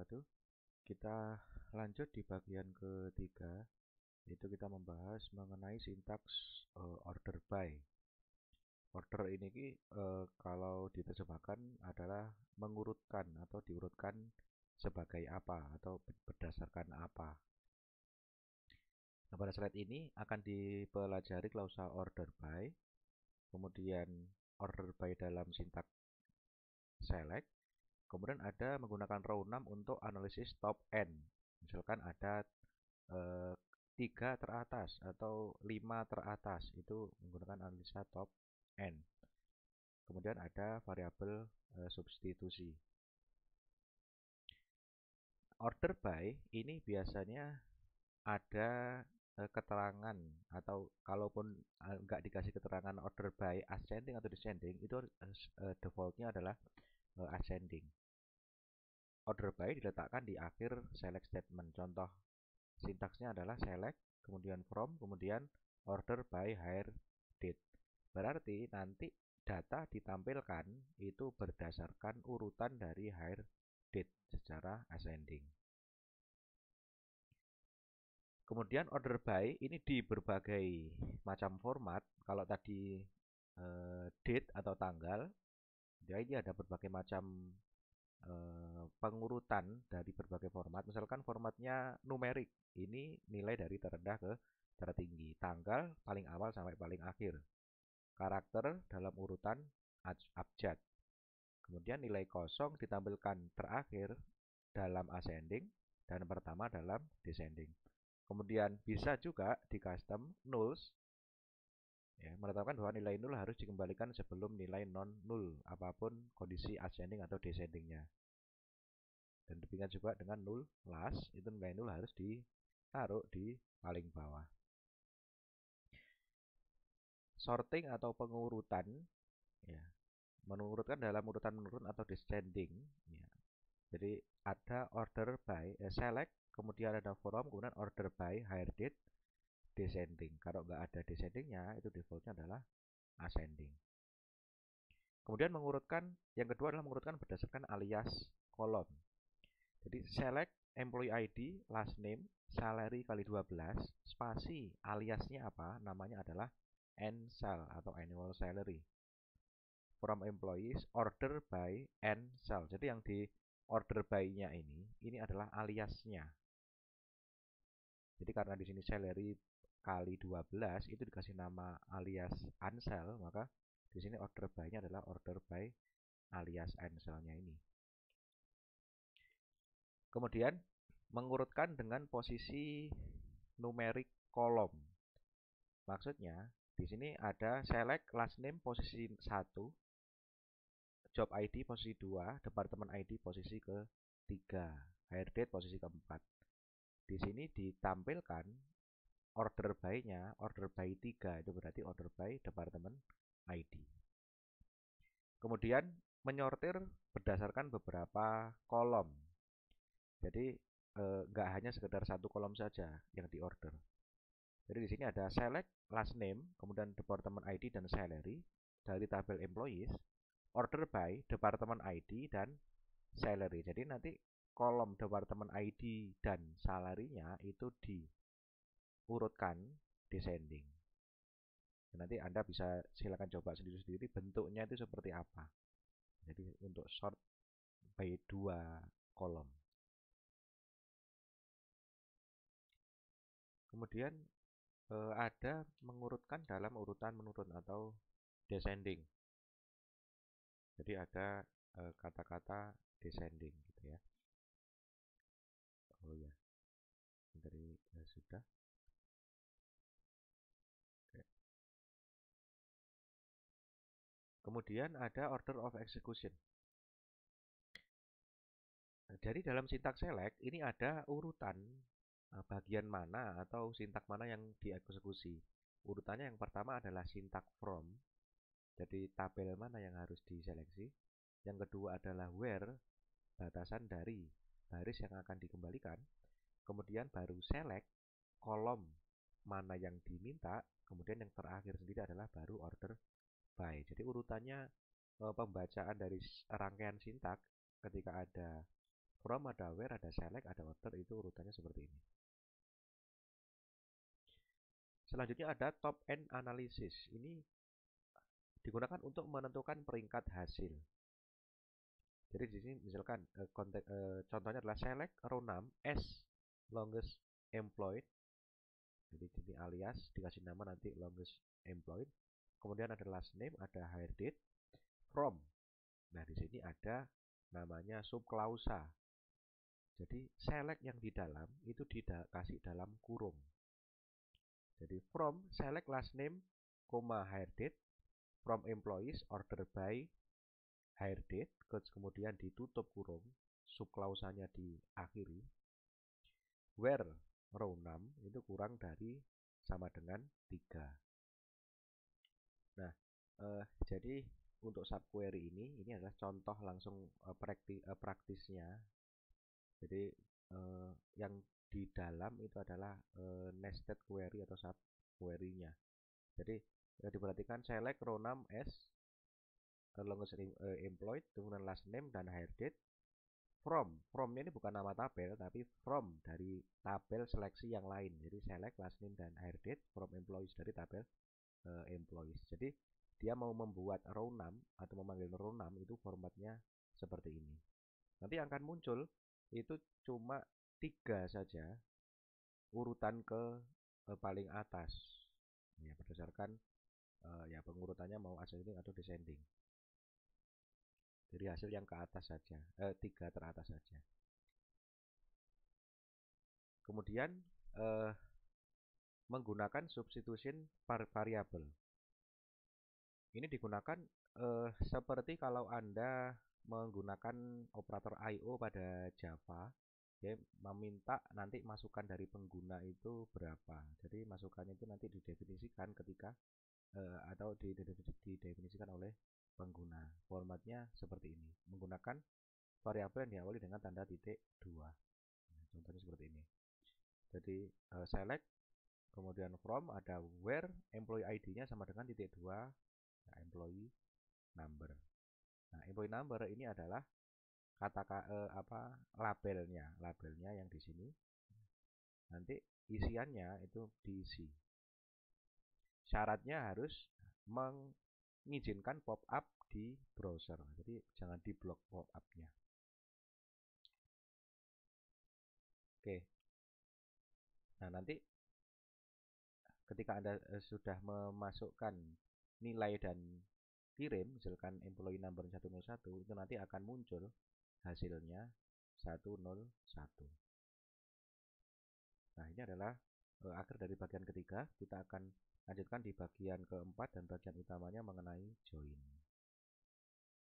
wabarakatuh. Kita lanjut di bagian ketiga, yaitu kita membahas mengenai sintaks order by. Order ini kalau diterjemahkan adalah mengurutkan atau diurutkan sebagai apa atau berdasarkan apa. Nah, pada slide ini akan dipelajari klausa order by, kemudian order by dalam sintaks select. Kemudian ada menggunakan row 6 untuk analisis top n. Misalkan ada 3 teratas atau 5 teratas, itu menggunakan analisa top n. Kemudian ada variabel substitusi. Order by ini biasanya ada keterangan, atau kalaupun nggak dikasih keterangan order by ascending atau descending, itu defaultnya adalah ascending. Order by diletakkan di akhir select statement. Contoh sintaksnya adalah select, kemudian from, kemudian order by hire date. Berarti nanti data ditampilkan itu berdasarkan urutan dari hire date secara ascending. Kemudian order by ini di berbagai macam format. Kalau tadi date atau tanggal, jadi ini ada berbagai macam pengurutan dari berbagai format. Misalkan formatnya numerik, ini nilai dari terendah ke tertinggi. Tanggal paling awal sampai paling akhir. Karakter dalam urutan abjad. Kemudian nilai kosong ditampilkan terakhir dalam ascending dan pertama dalam descending. Kemudian bisa juga di custom nulls, ya, menetapkan bahwa nilai nul harus dikembalikan sebelum nilai non null apapun kondisi ascending atau descendingnya. Dan demikian juga dengan null last, itu nilai nul harus ditaruh di paling bawah. Sorting atau pengurutan, ya, mengurutkan dalam urutan menurun atau descending, ya. Jadi ada order by select, kemudian ada from, kemudian order by hire date, descending. Kalau nggak ada descendingnya, itu defaultnya adalah ascending. Kemudian mengurutkan, yang kedua adalah mengurutkan berdasarkan alias kolom. Jadi select employee ID, last name, salary kali 12, spasi aliasnya apa? Namanya adalah NSAL atau annual salary. From employees, order by NSAL. Jadi yang di order by-nya ini adalah aliasnya. Jadi karena di sini salary kali 12 itu dikasih nama alias ansel, maka di sini order by-nya adalah order by alias ansel-nya ini. Kemudian mengurutkan dengan posisi numerik kolom. Maksudnya di sini ada select last name posisi 1, job ID posisi 2, department ID posisi ke-3, hire date posisi ke-4. Di sini ditampilkan order by-nya, order by 3, itu berarti order by department ID. Kemudian menyortir berdasarkan beberapa kolom. Jadi nggak hanya sekedar satu kolom saja yang diorder. Jadi di sini ada select last name, kemudian department ID dan salary dari tabel employees, order by department ID dan salary. Jadi nanti kolom department ID dan salary-nya itu diurutkan descending. Nanti Anda bisa silakan coba sendiri-sendiri bentuknya itu seperti apa. Jadi untuk sort by 2 kolom. Kemudian ada mengurutkan dalam urutan menurun atau descending. Jadi ada kata-kata descending gitu ya. Oh ya, dari sudah. Oke. Kemudian ada order of execution. Nah, dari dalam sintaks select ini ada urutan bagian mana atau sintak mana yang dieksekusi. Urutannya yang pertama adalah sintak from. Jadi tabel mana yang harus diseleksi. Yang kedua adalah where, batasan dari baris yang akan dikembalikan. Kemudian baru select kolom mana yang diminta. Kemudian yang terakhir sendiri adalah baru order by. Jadi urutannya pembacaan dari rangkaian sintak ketika ada from, ada where, ada select, ada order, itu urutannya seperti ini. Selanjutnya ada top end analysis. Ini digunakan untuk menentukan peringkat hasil. Jadi di sini misalkan contohnya adalah select row name as longest employed. Jadi ini alias dikasih nama nanti longest employed. Kemudian ada last name, ada hire date, from. Nah, di sini ada namanya subklausa. Jadi select yang di dalam itu dikasih dalam kurung. Jadi from select last name, hire date, from employees order by hire date, kemudian ditutup kurung, subklausanya diakhiri. Where row num itu kurang dari sama dengan 3. Nah, jadi untuk subquery ini adalah contoh langsung praktisnya. Jadi yang di dalam itu adalah nested query atau subquery-nya. Jadi diperhatikan select row num as longest employed, kemudian last name dan hire date. From-nya ini bukan nama tabel, tapi from dari tabel seleksi yang lain. Jadi select last name dan hire date from employees dari tabel employees. Jadi dia mau membuat row num atau memanggil row num itu formatnya seperti ini. Nanti akan muncul itu cuma 3 saja urutan ke paling atas. Ya, berdasarkan ya pengurutannya mau ascending atau descending. Jadi hasil yang ke atas saja, 3 teratas saja. Kemudian menggunakan substitution variable. Ini digunakan seperti kalau Anda menggunakan operator I/O pada Java, dia meminta nanti masukan dari pengguna itu berapa. Jadi masukannya itu nanti didefinisikan ketika atau didefinisikan oleh pengguna. Formatnya seperti ini, menggunakan variabel yang diawali dengan tanda titik 2. Nah, contohnya seperti ini. Jadi select, kemudian from, ada where, employee ID-nya sama dengan titik 2, nah, employee number. Nah, employee number ini adalah labelnya yang di sini. Nanti isiannya itu diisi. Syaratnya harus mengizinkan pop-up di browser. Jadi jangan diblok pop-up-nya. Oke. Nah, nanti ketika Anda sudah memasukkan nilai dan kirim, misalkan employee number 101, itu nanti akan muncul hasilnya 101. Nah, ini adalah akhir dari bagian ketiga. Kita akan lanjutkan di bagian keempat dan bagian utamanya mengenai join.